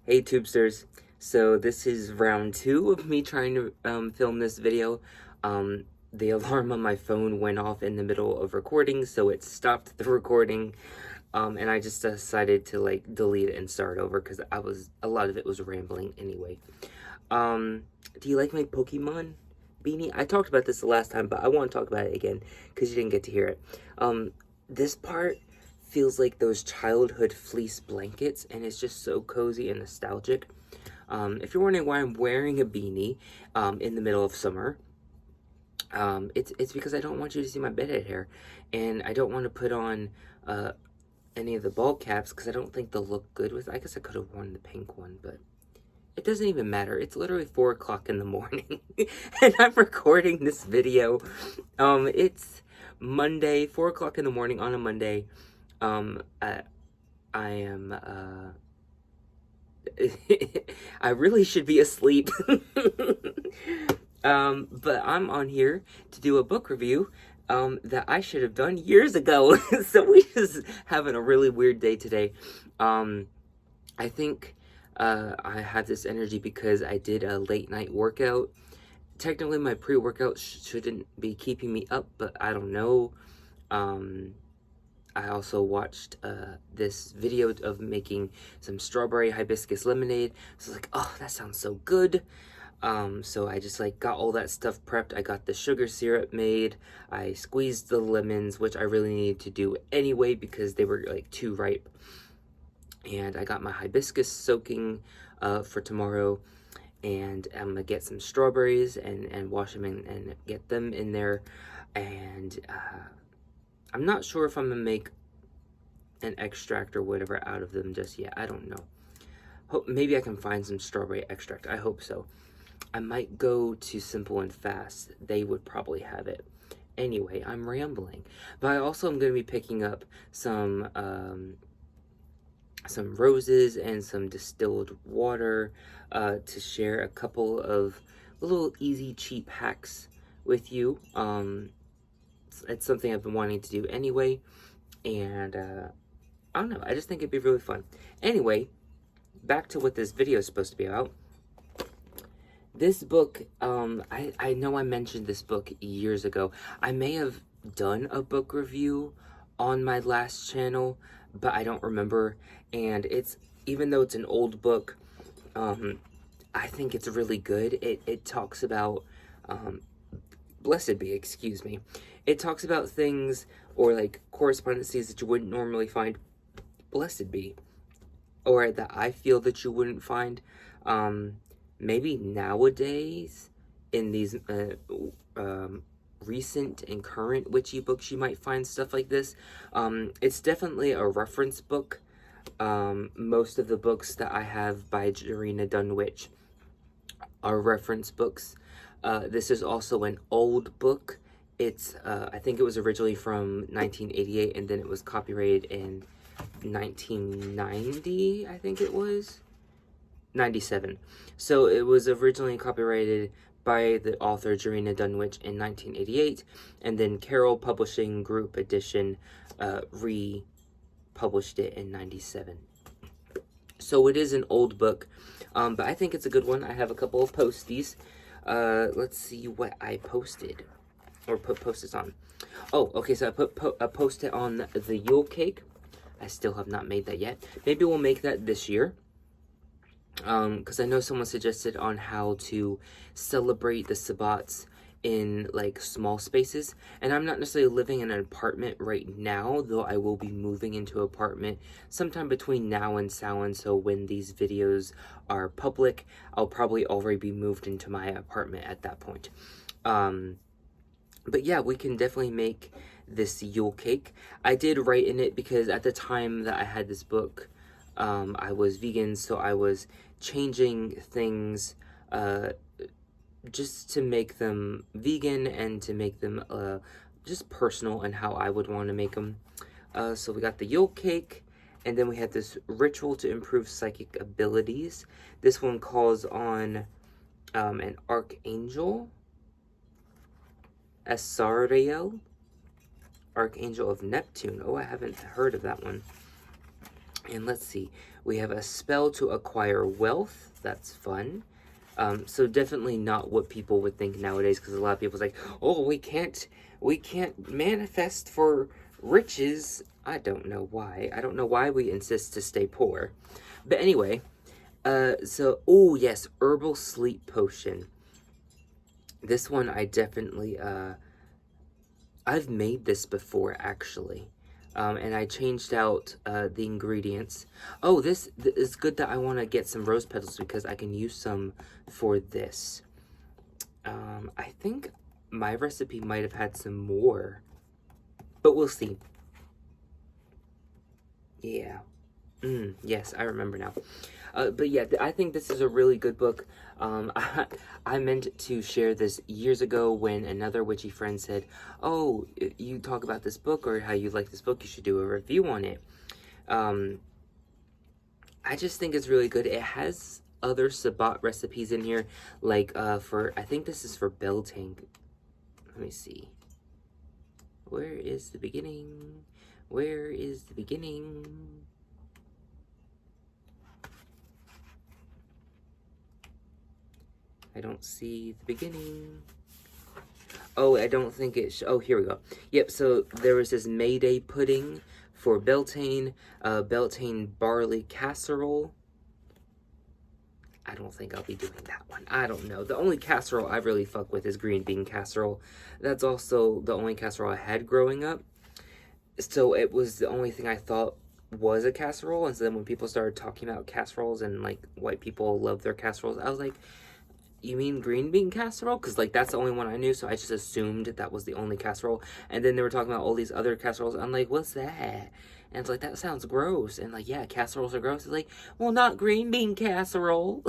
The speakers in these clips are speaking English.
Hey Tubesters, so this is round 2 of me trying to film this video. The alarm on my phone went off in the middle of recording, so it stopped the recording, and I just decided to like delete it and start over because a lot of it was rambling anyway. Do you like my Pokemon beanie? I talked about this the last time, but I want to talk about it again because you didn't get to hear it. This part feels like those childhood fleece blankets, and it's just so cozy and nostalgic. If you're wondering why I'm wearing a beanie in the middle of summer, it's because I don't want you to see my bedhead hair, and I don't want to put on any of the ball caps because I don't think they'll look good with. I guess I could have worn the pink one, but it doesn't even matter. It's literally 4 o'clock in the morning, and I'm recording this video. It's Monday, 4 o'clock in the morning on a Monday. I am, I really should be asleep. But I'm on here to do a book review, that I should have done years ago. So we just having a really weird day today. I think, I have this energy because I did a late night workout. Technically, my pre-workout shouldn't be keeping me up, but I don't know. I also watched this video of making some strawberry hibiscus lemonade. So I was like, oh, that sounds so good. So I just like got all that stuff prepped. I got the sugar syrup made. I squeezed the lemons, which I really needed to do anyway because they were like too ripe. And I got my hibiscus soaking for tomorrow. And I'm gonna get some strawberries and wash them and get them in there. And I'm not sure if I'm gonna make an extract or whatever out of them just yet. I don't know. Maybe I can find some strawberry extract. I hope so. I might go to Simple and Fast. They would probably have it. Anyway, I'm rambling. But I also am going to be picking up some roses and some distilled water to share a couple of little easy, cheap hacks with you. It's something I've been wanting to do anyway. And I don't know. I just think it'd be really fun. Anyway, back to what this video is supposed to be about. This book, I know I mentioned this book years ago. I may have done a book review on my last channel, but I don't remember. And even though it's an old book, I think it's really good. It talks about, blessed be, excuse me. It talks about things or like correspondences that you wouldn't normally find, blessed be, or that I feel that you wouldn't find, maybe nowadays in these recent and current witchy books you might find stuff like this. It's definitely a reference book. Most of the books that I have by Gerina Dunwich are reference books. This is also an old book. It's I think it was originally from 1988 and then it was copyrighted in 1990, I think it was 97. So it was originally copyrighted by the author Gerina Dunwich in 1988, and then Carroll Publishing Group Edition republished it in 97. So it is an old book, but I think it's a good one. I have a couple of posties. Let's see what I posted or put post-its on. Oh, okay, so I put a post-it on the Yule cake. I still have not made that yet. Maybe we'll make that this year. Because I know someone suggested on how to celebrate the Sabbats in like small spaces, and I'm not necessarily living in an apartment right now, though I will be moving into an apartment sometime between now and Samhain. So when these videos are public, I'll probably already be moved into my apartment at that point. But yeah, we can definitely make this Yule cake. I did write in it because at the time that I had this book, I was vegan, so I was changing things just to make them vegan and to make them just personal and how I would want to make them. So we got the Yule cake, and then we had this ritual to improve psychic abilities. This one calls on an archangel, Asariel, Archangel of Neptune. Oh, I haven't heard of that one. And let's see, we have a spell to acquire wealth. That's fun. So definitely not what people would think nowadays, because a lot of people's like, oh, we can't manifest for riches. I don't know why. I don't know why we insist to stay poor. But anyway, so, oh yes, herbal sleep potion. This one I definitely, I've made this before actually. And I changed out the ingredients. Oh, this is good that I want to get some rose petals because I can use some for this. I think my recipe might have had some more, but we'll see. Yeah. Yes, I remember now. But yeah, I think this is a really good book. I meant to share this years ago when another witchy friend said, oh, you talk about this book or how you like this book, you should do a review on it. I just think it's really good. It has other Sabbat recipes in here, like I think this is for Beltane. Let me see. Where is the beginning? Where is the beginning? I don't see the beginning. Oh, I don't think it oh, here we go. Yep, so there was this Mayday pudding for Beltane, Beltane barley casserole. I don't think I'll be doing that one. I don't know. The only casserole I really fuck with is green bean casserole. That's also the only casserole I had growing up. So it was the only thing I thought was a casserole. And so then when people started talking about casseroles and like white people love their casseroles, I was like, you mean green bean casserole? Because like that's the only one I knew, so I just assumed that was the only casserole. And then they were talking about all these other casseroles. I'm like, what's that? And it's like, that sounds gross. And like, yeah, casseroles are gross. It's like, well, not green bean casserole.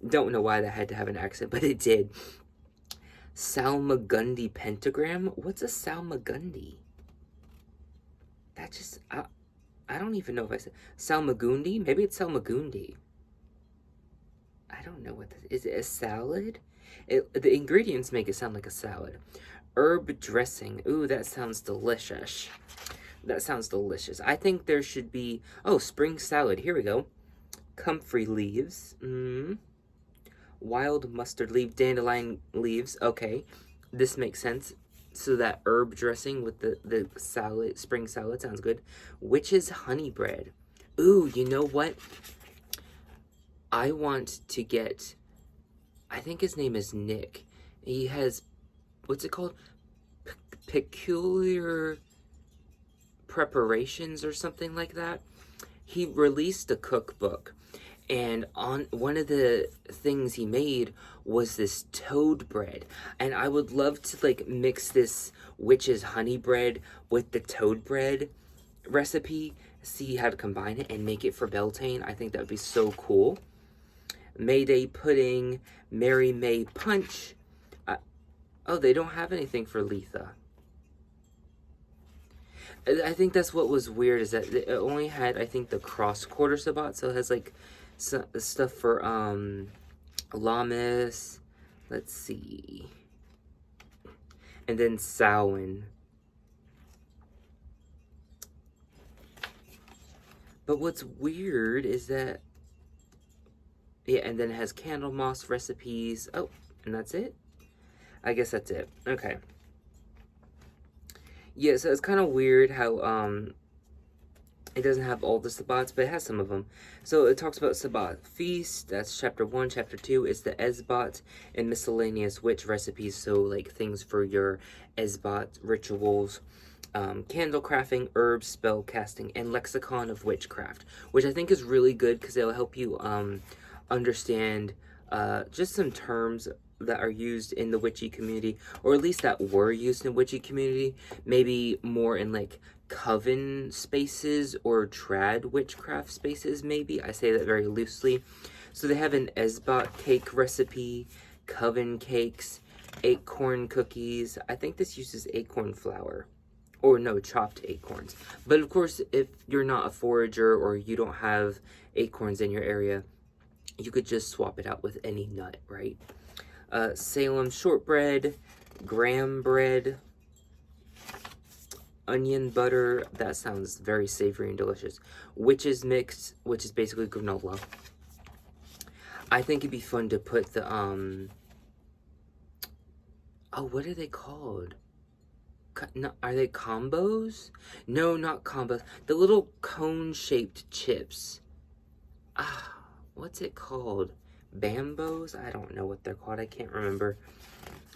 Don't know why that had to have an accent, but it did. Salmagundi pentagram? What's a salmagundi? That just, I don't even know if I said Salmagundi. Maybe it's Salmagundi. I don't know what this is. It a salad? The ingredients make it sound like a salad. Herb dressing. Ooh, that sounds delicious. That sounds delicious. I think there should be, oh, spring salad. Here we go. Comfrey leaves. Wild mustard leaf, dandelion leaves. Okay, this makes sense. So that herb dressing with the salad, spring salad sounds good. Witch's honey bread. Ooh, you know what? I want to get, I think his name is Nick. He has, what's it called? Peculiar preparations or something like that. He released a cookbook, and on one of the things he made was this toad bread. And I would love to like mix this witch's honey bread with the toad bread recipe, see how to combine it and make it for Beltane. I think that would be so cool. Mayday pudding, Mary May punch. Oh, they don't have anything for Letha. I think that's what was weird, is that it only had, I think, the cross-quarter Sabbat, so it has, like, stuff for, Lamis. Let's see. And then Samhain. But what's weird is that, yeah, and then it has candle moss recipes. Oh, and that's it? I guess that's it. Okay. Yeah, so it's kind of weird how, it doesn't have all the Sabbats, but it has some of them. So it talks about Sabbat Feast, that's chapter 1. Chapter 2 is the Esbat and miscellaneous witch recipes, so like things for your Esbat rituals. Candle crafting, herbs, spell casting, and lexicon of witchcraft, which I think is really good because it'll help you understand just some terms that are used in the witchy community, or at least that were used in witchy community, maybe more in like coven spaces or trad witchcraft spaces, maybe. I say that very loosely. So they have an Esbat cake recipe, coven cakes, acorn cookies. I think this uses acorn flour. Or no, chopped acorns. But of course, if you're not a forager or you don't have acorns in your area, you could just swap it out with any nut, right? Salem shortbread, graham bread, onion butter. That sounds very savory and delicious. Witch's mix, which is basically granola. I think it'd be fun to put the, oh, what are they called? No, are they combos? No, not combos. The little cone-shaped chips. Ah, what's it called? Bambos? I don't know what they're called. I can't remember.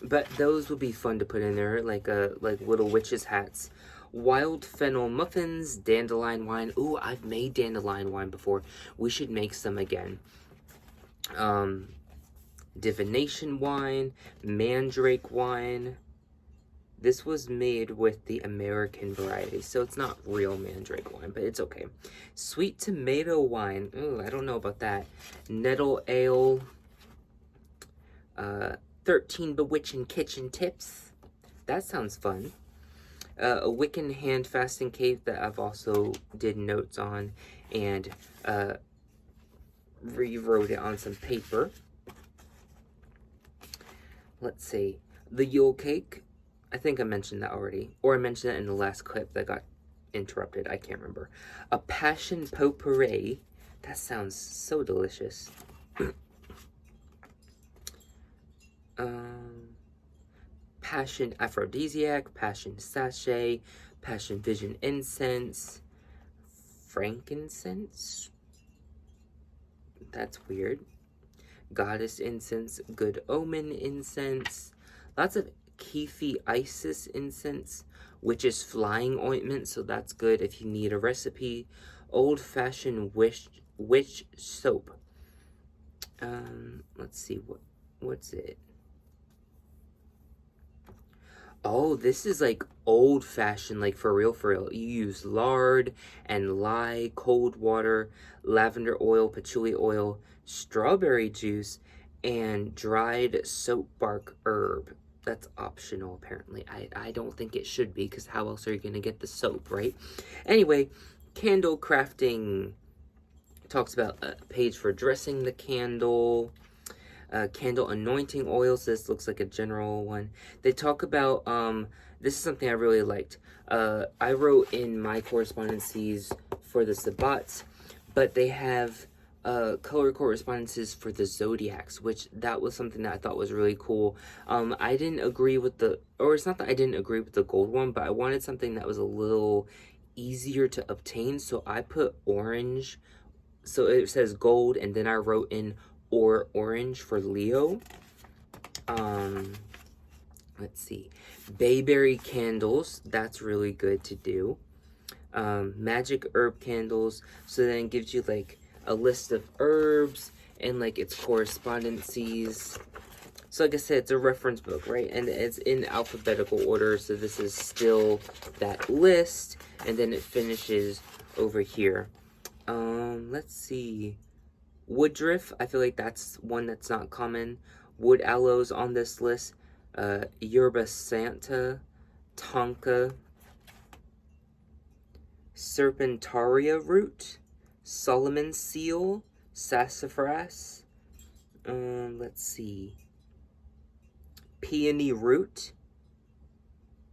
But those would be fun to put in there, like little witches' hats. Wild fennel muffins, dandelion wine. Ooh, I've made dandelion wine before. We should make some again. Divination wine, mandrake wine. This was made with the American variety, so it's not real mandrake wine, but it's okay. Sweet tomato wine. Ooh, I don't know about that. Nettle ale. 13 bewitching kitchen tips. That sounds fun. A Wiccan hand fasting cave that I've also did notes on and rewrote it on some paper. Let's see. The Yule cake. I think I mentioned that already. Or I mentioned it in the last clip that got interrupted. I can't remember. A passion potpourri. That sounds so delicious. Passion aphrodisiac, passion sachet, passion vision incense, frankincense. That's weird. Goddess incense, good omen incense. Lots of Keefe Isis incense, which is flying ointment, so that's good if you need a recipe. Old-fashioned witch soap. Let's see, what's it? Oh, this is like old-fashioned, like for real, for real. You use lard and lye, cold water, lavender oil, patchouli oil, strawberry juice, and dried soap bark herb. That's optional, apparently. I don't think it should be, because how else are you going to get the soap, right? Anyway, candle crafting talks about a page for dressing the candle. Candle anointing oils. This looks like a general one. They talk about, this is something I really liked. I wrote in my correspondences for the Sabbats, but they have color correspondences for the zodiacs, which that was something that I thought was really cool. I didn't agree with or it's not that I didn't agree with the gold one, but I wanted something that was a little easier to obtain, so I put orange. So it says gold, and then I wrote in or orange for Leo. Let's see. Bayberry candles. That's really good to do. Magic herb candles. So then it gives you like a list of herbs and like its correspondences. So like I said, it's a reference book, right? And it's in alphabetical order. So this is still that list. And then it finishes over here. Let's see. Woodruff, I feel like that's one that's not common. Wood aloes on this list. Yerba Santa, tonka, serpentaria root, Solomon seal, sassafras. Let's see. Peony root.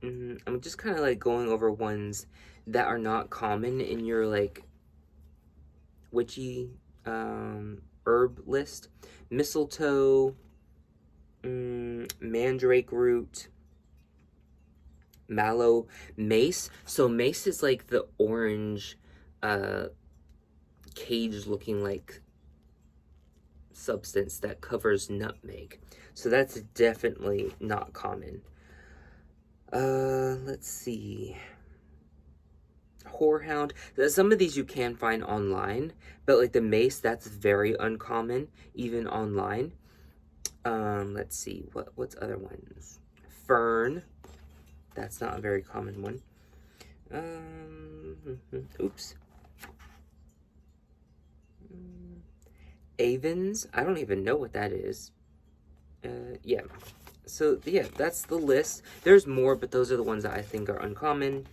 I'm just kind of like going over ones that are not common in your like witchy herb list. Mistletoe, mandrake root, mallow, mace. So mace is like the orange cage looking like substance that covers nutmeg. So that's definitely not common. Let's see. Whorehound. Some of these you can find online, but like the mace, that's very uncommon, even online. Let's see, what's other ones? Fern. That's not a very common one. Oops. Avens. I don't even know what that is. Yeah. So, yeah, that's the list. There's more, but those are the ones that I think are uncommon.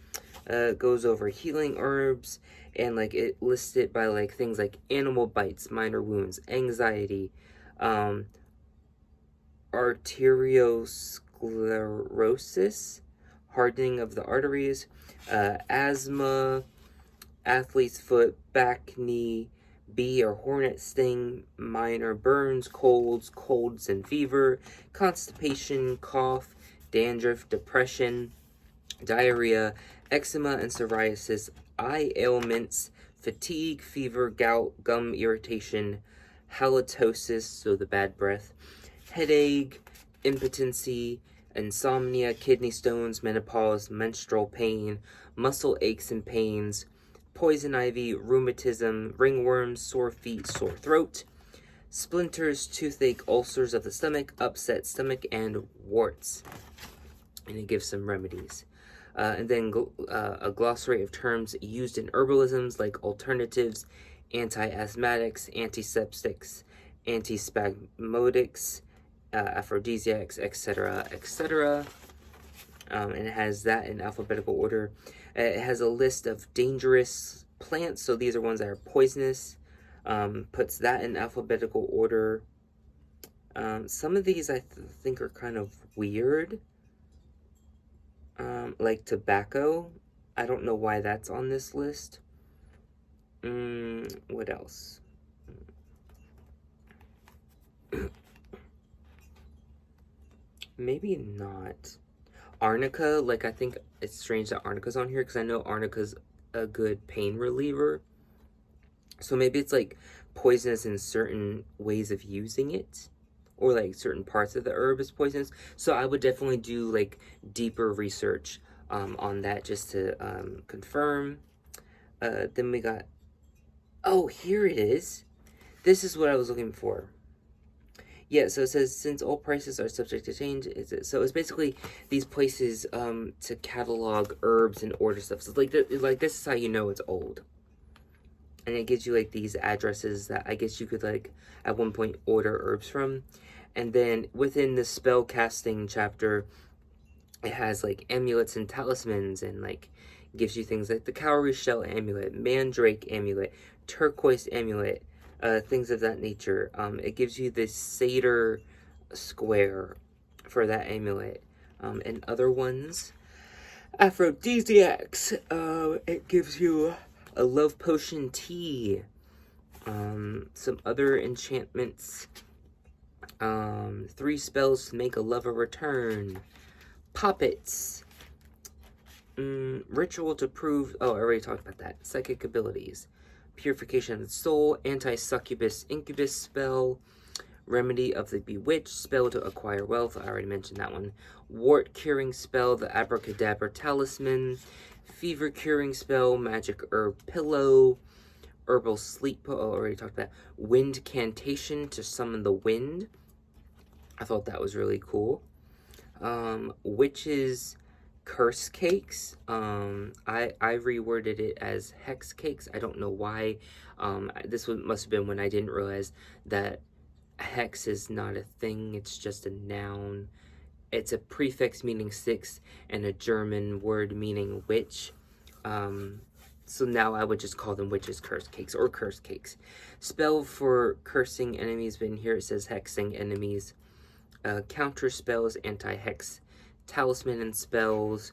Goes over healing herbs, and like it lists it by like things like animal bites, minor wounds, anxiety, arteriosclerosis, hardening of the arteries, asthma, athlete's foot, back, knee, bee or hornet sting, minor burns, colds and fever, constipation, cough, dandruff, depression, diarrhea, eczema and psoriasis, eye ailments, fatigue, fever, gout, gum irritation, halitosis, so the bad breath, headache, impotency, insomnia, kidney stones, menopause, menstrual pain, muscle aches and pains, poison ivy, rheumatism, ringworms, sore feet, sore throat, splinters, toothache, ulcers of the stomach, upset stomach, and warts. And it gives some remedies. And then a glossary of terms used in herbalisms like alternatives, anti-asthmatics, antiseptics, antispasmodics, aphrodisiacs, etc., etc. And it has that in alphabetical order. It has a list of dangerous plants, so these are ones that are poisonous. Puts that in alphabetical order. Some of these I think are kind of weird. Like tobacco. I don't know why that's on this list. What else? Maybe not. Arnica, like I think it's strange that arnica's on here because I know arnica's a good pain reliever. So maybe it's like poisonous in certain ways of using it, or like certain parts of the herb is poisonous. So I would definitely do like deeper research on that just to confirm. Then we got, oh, here it is. This is what I was looking for. Yeah, so it says, since all prices are subject to change, so it's basically these places to catalog herbs and order stuff. So like this is how you know it's old. And it gives you like these addresses that I guess you could like at one point order herbs from. And then within the spell casting chapter, it has like amulets and talismans, and like gives you things like the cowrie shell amulet, mandrake amulet, turquoise amulet, things of that nature. It gives you this satyr square for that amulet, and other ones. Aphrodisiacs. It gives you a love potion tea. Some other enchantments. 3 spells to make a lover return. Poppets. Ritual to prove... Oh, I already talked about that. Psychic abilities. Purification of the soul. Anti-succubus incubus spell. Remedy of the bewitched. Spell to acquire wealth. I already mentioned that one. Wart curing spell. The abracadabra talisman. Fever curing spell. Magic herb pillow. Herbal sleep... Oh, I already talked about that. Wind cantation to summon the wind. I thought that was really cool. Witches curse cakes. I reworded it as hex cakes. I don't know why. This must have been when I didn't realize that hex is not a thing. It's just a noun. It's a prefix meaning 6 and a German word meaning witch. So now I would just call them witches curse cakes or curse cakes. Spell for cursing enemies, but in here it says hexing enemies. Counter spells, anti-hex, talisman and spells,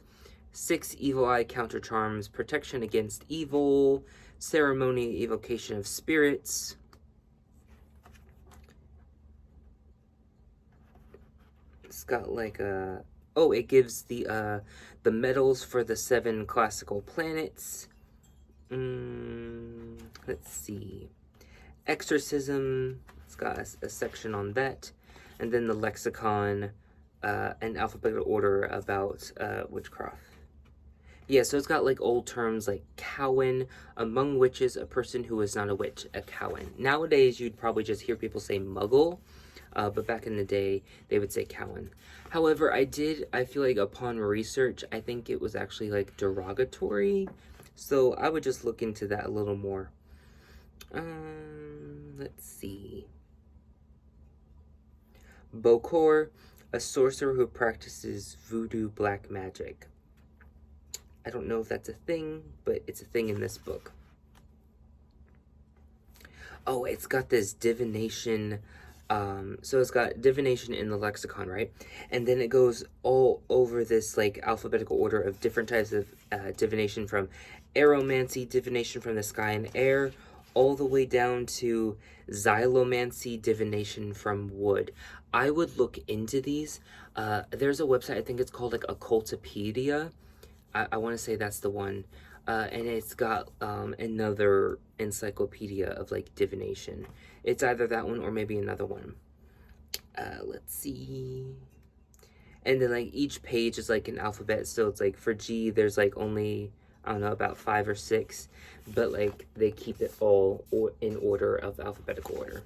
6 evil eye counter charms, protection against evil, ceremony, evocation of spirits. It's got like a... Oh, it gives the medals for the 7 classical planets. Let's see. Exorcism. It's got a section on that. And then the lexicon, an alphabetical order about witchcraft. Yeah, so it's got like old terms like cowan, among witches, a person who is not a witch, a cowan. Nowadays, you'd probably just hear people say muggle, but back in the day, they would say cowan. However, I feel like upon research, I think it was actually like derogatory. So I would just look into that a little more. Let's see. Bokor, a sorcerer who practices voodoo black magic. I don't know if that's a thing, but it's a thing in this book. Oh, it's got this divination So it's got divination in the lexicon, right? And then it goes all over this like alphabetical order of different types of divination, from aeromancy, divination from the sky and air, all the way down to xylomancy, divination from wood. I would look into these. There's a website, I think it's called like Occultopedia. I want to say that's the one. And it's got another encyclopedia of like divination. It's either that one or maybe another one. Let's see. And then like each page is like an alphabet, so it's like for G there's like only, I don't know, about 5 or 6, but like they keep it all in order of alphabetical order.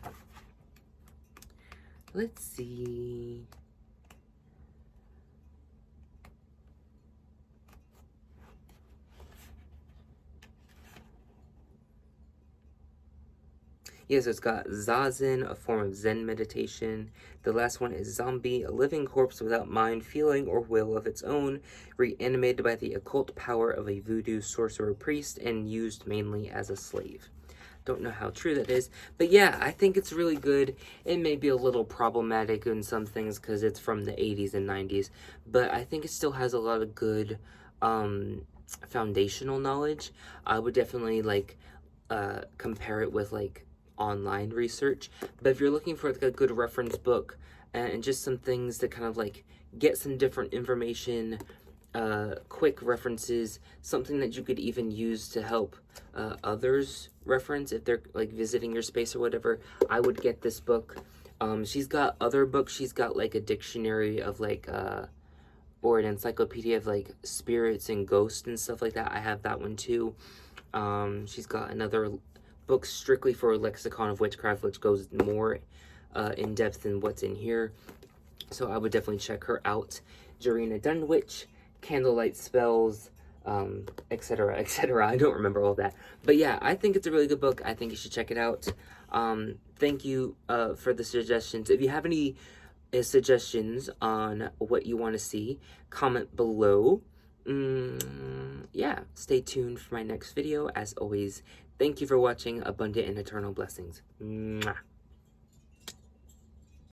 Let's see. Yeah, so it's got Zazen, a form of Zen meditation. The last one is Zombie, a living corpse without mind, feeling, or will of its own, reanimated by the occult power of a voodoo sorcerer priest and used mainly as a slave. Don't know how true that is, but yeah, I think it's really good. It may be a little problematic in some things because it's from the 80s and 90s, but I think it still has a lot of good foundational knowledge. I would definitely like compare it with like online research, but if you're looking for like a good reference book and just some things to kind of like get some different information, quick references, something that you could even use to help others reference if they're like visiting your space or whatever, I would get this book. She's got other books. She's got like a dictionary of like or an encyclopedia of like spirits and ghosts and stuff like that. I have that one too. She's got another book strictly for a lexicon of witchcraft, which goes more in depth than what's in here. So I would definitely check her out. Gerina Dunwich, Candlelight spells, etc., etc. I don't remember all that. But yeah, I think it's a really good book. I think you should check it out. Thank you for the suggestions. If you have any suggestions on what you want to see, comment below. Yeah, stay tuned for my next video. As always, thank you for watching. Abundant and eternal blessings. Mwah.